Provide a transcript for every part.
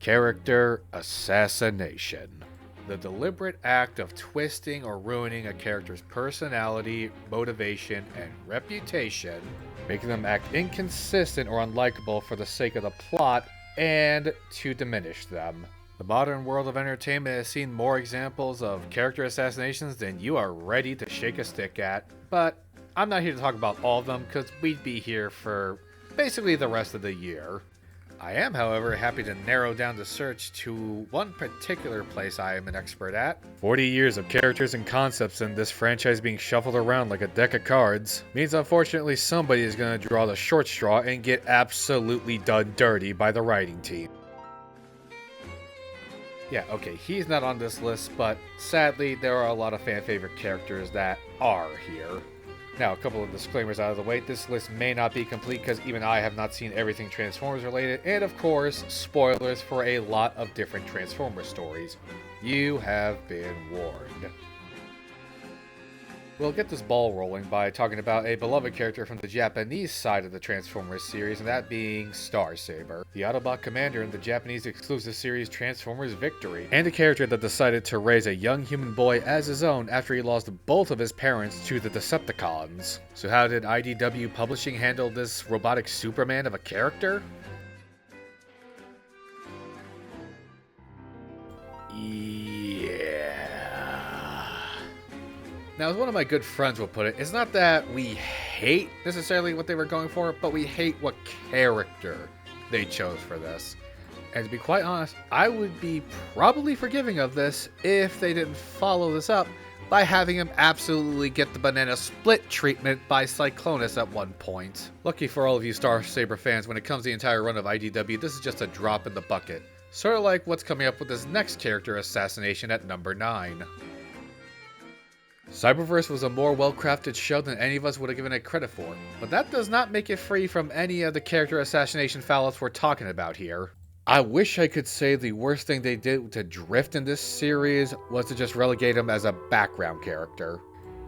Character assassination. The deliberate act of twisting or ruining a character's personality, motivation, and reputation, making them act inconsistent or unlikable for the sake of the plot and to diminish them. The modern world of entertainment has seen more examples of character assassinations than you are ready to shake a stick at, but I'm not here to talk about all of them because we'd be here for basically the rest of the year. I am, however, happy to narrow down the search to one particular place I am an expert at. 40 years of characters and concepts in this franchise being shuffled around like a deck of cards means unfortunately somebody is going to draw the short straw and get absolutely done dirty by the writing team. Yeah, okay, he's not on this list, but sadly there are a lot of fan favorite characters that are here. Now, a couple of disclaimers out of the way. This list may not be complete because even I have not seen everything Transformers related, and of course, spoilers for a lot of different Transformers stories. You have been warned. We'll get this ball rolling by talking about a beloved character from the Japanese side of the Transformers series, and that being Starsaber, the Autobot commander in the Japanese exclusive series Transformers Victory, and a character that decided to raise a young human boy as his own after he lost both of his parents to the Decepticons. So how did IDW Publishing handle this robotic Superman of a character? Now, as one of my good friends will put it, it's not that we hate necessarily what they were going for, but we hate what character they chose for this. And to be quite honest, I would be probably forgiving of this if they didn't follow this up by having him absolutely get the banana split treatment by Cyclonus at one point. Lucky for all of you Starsaber fans, when it comes to the entire run of IDW, this is just a drop in the bucket. Sort of like what's coming up with this next character assassination at number 9. Cyberverse was a more well-crafted show than any of us would have given it credit for, but that does not make it free from any of the character assassination foul-outs we're talking about here. I wish I could say the worst thing they did to Drift in this series was to just relegate him as a background character.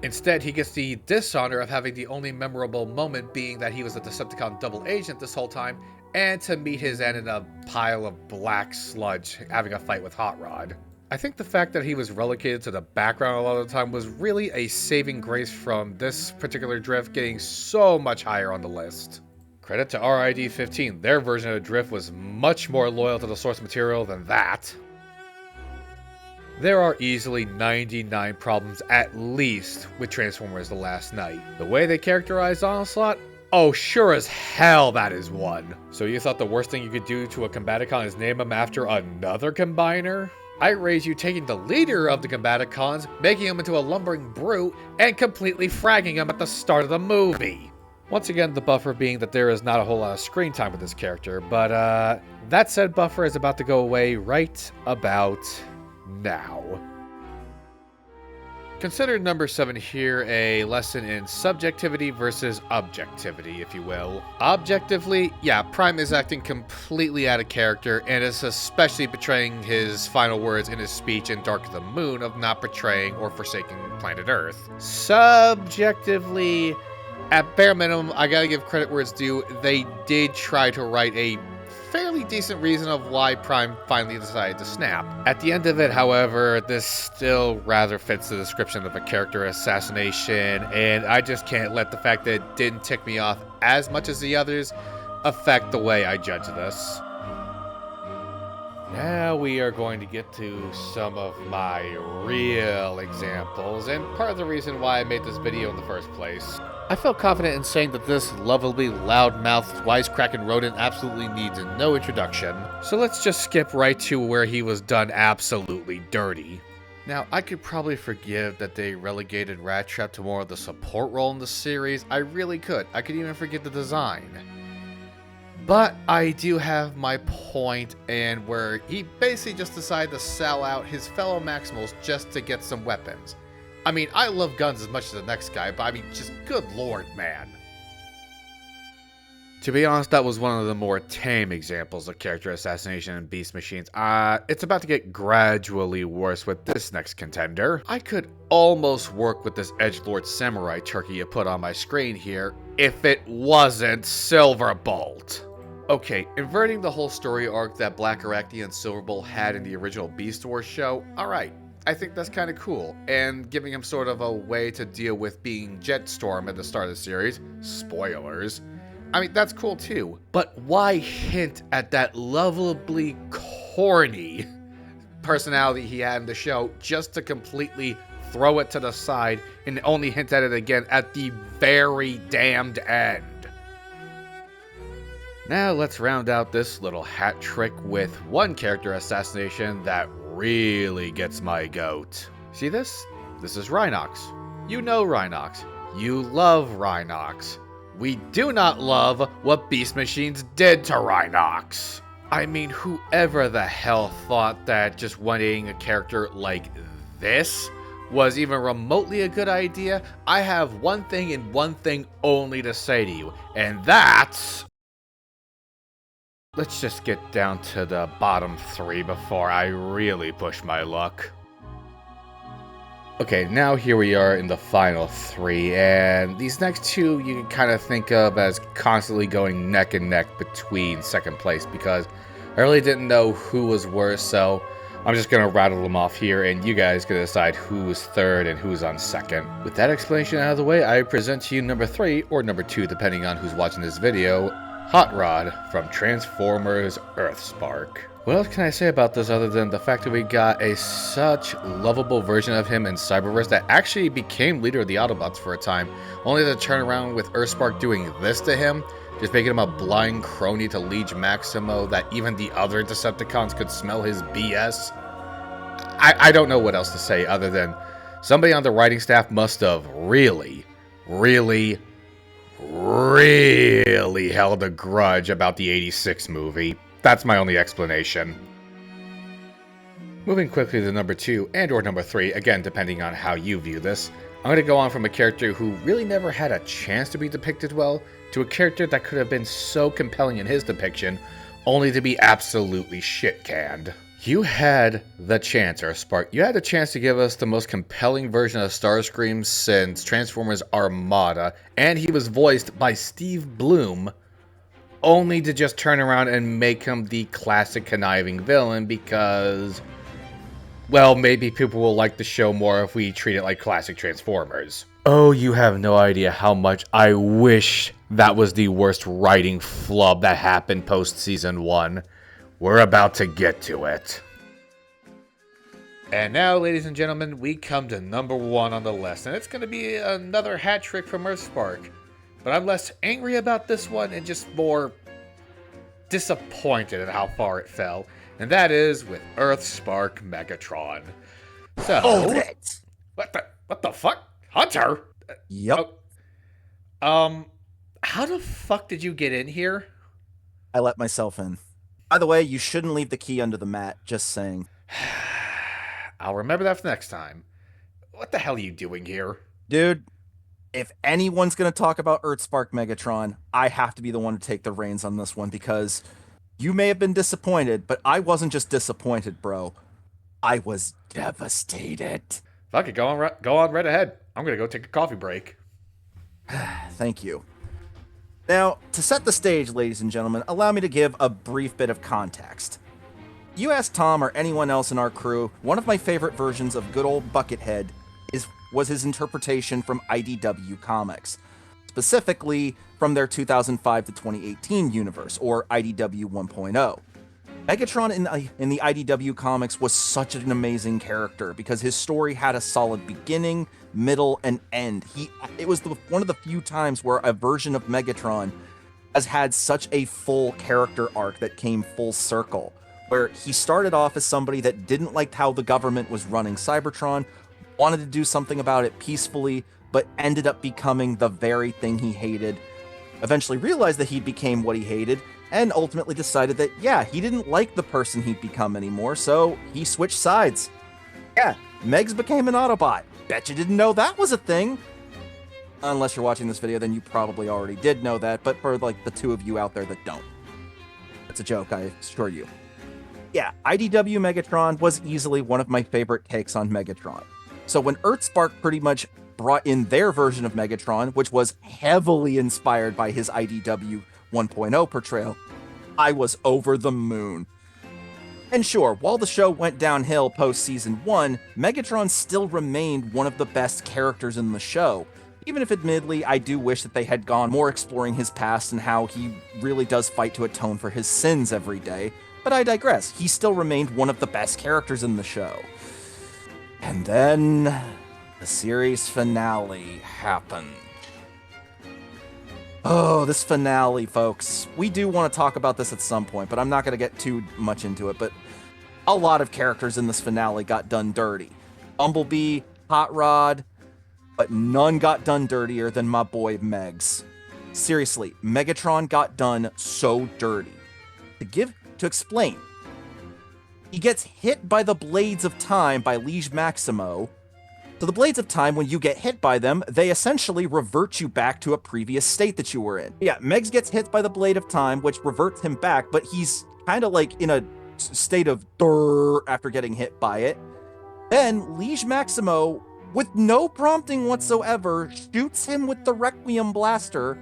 Instead, he gets the dishonor of having the only memorable moment being that he was a Decepticon double agent this whole time, and to meet his end in a pile of black sludge having a fight with Hot Rod. I think the fact that he was relegated to the background a lot of the time was really a saving grace from this particular Drift getting so much higher on the list. Credit to RID-15, their version of Drift was much more loyal to the source material than that. There are easily 99 problems at least with Transformers The Last Knight. The way they characterized Onslaught? Oh, sure as hell that is one. So you thought the worst thing you could do to a Combaticon is name him after another Combiner? I raise you taking the leader of the Combaticons, making him into a lumbering brute, and completely fragging him at the start of the movie. Once again, the buffer being that there is not a whole lot of screen time with this character, but that said buffer is about to go away right about now. Consider number 7 here a lesson in subjectivity versus objectivity, if you will. Objectively, yeah, Prime is acting completely out of character and is especially betraying his final words in his speech in Dark of the Moon of not betraying or forsaking planet Earth. Subjectively, at bare minimum, I gotta give credit where it's due, they did try to write a fairly decent reason of why Prime finally decided to snap. At the end of it, however, this still rather fits the description of a character assassination, and I just can't let the fact that it didn't tick me off as much as the others affect the way I judge this. Now we are going to get to some of my real examples, and part of the reason why I made this video in the first place. I felt confident in saying that this lovably loud-mouthed, wisecracking rodent absolutely needs no introduction, so let's just skip right to where he was done absolutely dirty. Now, I could probably forgive that they relegated Rat Trap to more of the support role in the series. I really could. I could even forgive the design. But I do have my point, and where he basically just decided to sell out his fellow Maximals just to get some weapons. I mean, I love guns as much as the next guy, but I mean, just good lord, man. To be honest, that was one of the more tame examples of character assassination in Beast Machines. It's about to get gradually worse with this next contender. I could almost work with this edgelord samurai turkey you put on my screen here if it wasn't Silverbolt. Okay, inverting the whole story arc that Black Arachne and Silver Bolt had in the original Beast Wars show, alright. I think that's kind of cool, and giving him sort of a way to deal with being Jetstorm at the start of the series, spoilers, I mean, that's cool too. But why hint at that lovably corny personality he had in the show just to completely throw it to the side and only hint at it again at the very damned end? Now let's round out this little hat trick with one character assassination that really gets my goat. See this? This is Rhinox. You know Rhinox. You love Rhinox. We do not love what Beast Machines did to Rhinox. I mean, whoever the hell thought that just wanting a character like this was even remotely a good idea? I have one thing and one thing only to say to you, and that's... Let's just get down to the bottom three before I really push my luck. Okay, now here we are in the final three, and these next two you can kind of think of as constantly going neck and neck between second place, because I really didn't know who was worse, so I'm just going to rattle them off here, and you guys can decide who's third and who's on second. With that explanation out of the way, I present to you number 3, or number 2, depending on who's watching this video, Hot Rod from Transformers Earthspark. What else can I say about this other than the fact that we got a such lovable version of him in Cyberverse that actually became leader of the Autobots for a time, only to turn around with Earthspark doing this to him, just making him a blind crony to Liege Maximo that even the other Decepticons could smell his BS. I don't know what else to say other than somebody on the writing staff must have really held a grudge about the 86 movie. That's my only explanation. Moving quickly to number 2 and or number 3, again depending on how you view this, I'm going to go on from a character who really never had a chance to be depicted well, to a character that could have been so compelling in his depiction, only to be absolutely shit-canned. You had the chance, Earthspark. You had the chance to give us the most compelling version of Starscream since Transformers Armada, and he was voiced by Steve Bloom, only to just turn around and make him the classic conniving villain because, well, maybe people will like the show more if we treat it like classic Transformers. Oh, you have no idea how much I wish that was the worst writing flub that happened post-season 1. We're about to get to it. And now, ladies and gentlemen, we come to number 1 on the list, and it's going to be another hat trick from Earthspark. But I'm less angry about this one and just more disappointed at how far it fell. And that is with Earthspark Megatron. So, Hold it! What the fuck? Hunter? Yep. How the fuck did you get in here? I let myself in. By the way, you shouldn't leave the key under the mat, just saying. I'll remember that for next time. What the hell are you doing here? Dude, if anyone's going to talk about Earthspark Megatron, I have to be the one to take the reins on this one, because you may have been disappointed, but I wasn't just disappointed, bro. I was devastated. Fuck it, go on right ahead. I'm going to go take a coffee break. Thank you. Now, to set the stage, ladies and gentlemen, allow me to give a brief bit of context. You ask Tom or anyone else in our crew, one of my favorite versions of good old Buckethead was his interpretation from IDW Comics, specifically from their 2005 to 2018 universe, or IDW 1.0. Megatron in the IDW Comics was such an amazing character because his story had a solid beginning, middle, and end. It was one of the few times where a version of Megatron has had such a full character arc that came full circle, where he started off as somebody that didn't like how the government was running Cybertron, wanted to do something about it peacefully, but ended up becoming the very thing he hated, eventually realized that he became what he hated, and ultimately decided that, yeah, he didn't like the person he'd become anymore, so he switched sides. Yeah, Megs became an Autobot. Bet you didn't know that was a thing. Unless you're watching this video, then you probably already did know that, but for like the two of you out there that don't. It's a joke, I assure you. Yeah, IDW Megatron was easily one of my favorite takes on Megatron. So when Earthspark pretty much brought in their version of Megatron, which was heavily inspired by his IDW 1.0 portrayal, I was over the moon. And sure, while the show went downhill post-season 1, Megatron still remained one of the best characters in the show. Even if admittedly, I do wish that they had gone more exploring his past and how he really does fight to atone for his sins every day. But I digress, he still remained one of the best characters in the show. And then the series finale happened. Oh, this finale, folks. We do want to talk about this at some point, but I'm not going to get too much into it. But a lot of characters in this finale got done dirty. Bumblebee, Hot Rod, but none got done dirtier than my boy Megs. Seriously, Megatron got done so dirty. To explain, he gets hit by the Blades of Time by Liege Maximo. So the Blades of Time, when you get hit by them, they essentially revert you back to a previous state that you were in. Yeah, Megs gets hit by the Blade of Time, which reverts him back, but he's kind of like in a state of durr after getting hit by it. Then Liege Maximo, with no prompting whatsoever, shoots him with the Requiem blaster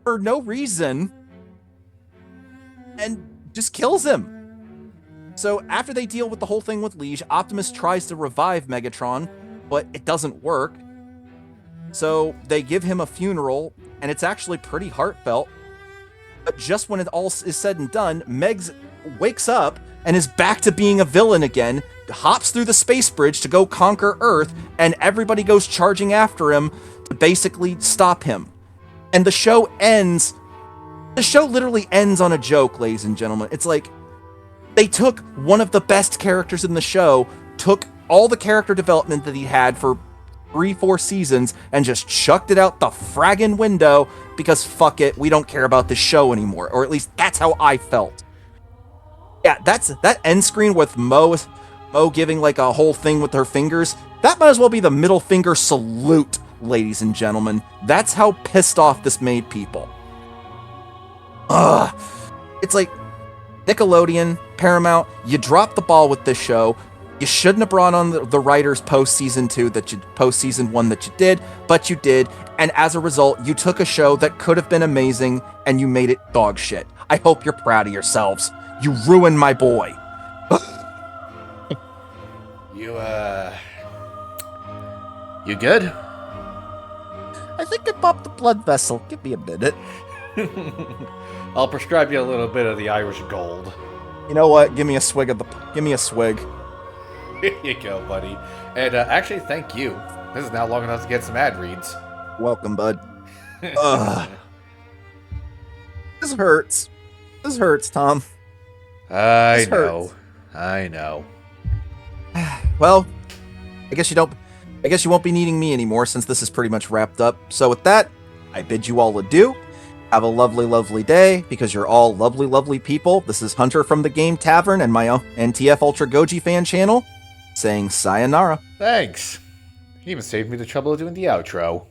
for no reason and just kills him. So after they deal with the whole thing with Liege, Optimus tries to revive Megatron, but it doesn't work. So they give him a funeral, and it's actually pretty heartfelt. But just when it all is said and done, Megs wakes up and is back to being a villain again, hops through the space bridge to go conquer Earth, and everybody goes charging after him to basically stop him. And the show ends. The show literally ends on a joke, ladies and gentlemen. It's like they took one of the best characters in the show, took all the character development that he had for 3-4 seasons, and just chucked it out the fraggin' window because fuck it, we don't care about this show anymore. Or at least that's how I felt. Yeah, that end screen with Mo giving like a whole thing with her fingers. That might as well be the middle finger salute, ladies and gentlemen. That's how pissed off this made people. Ugh. It's like Nickelodeon, Paramount, you dropped the ball with this show. You shouldn't have brought on the writers post-season 1 that you did, but you did, and as a result, you took a show that could have been amazing, and you made it dog shit. I hope you're proud of yourselves. You ruined my boy. You good? I think I popped the blood vessel. Give me a minute. I'll prescribe you a little bit of the Irish Gold. You know what? Give me a swig. Here you go, buddy. And actually, thank you. This is now long enough to get some ad reads. Welcome, bud. Ugh. This hurts, Tom. I know. Well, I guess you won't be needing me anymore since this is pretty much wrapped up. So with that, I bid you all adieu. Have a lovely, lovely day, because you're all lovely, lovely people. This is Hunter from the Game Tavern and my NTF Ultra Goji fan channel, saying sayonara. Thanks. You even saved me the trouble of doing the outro.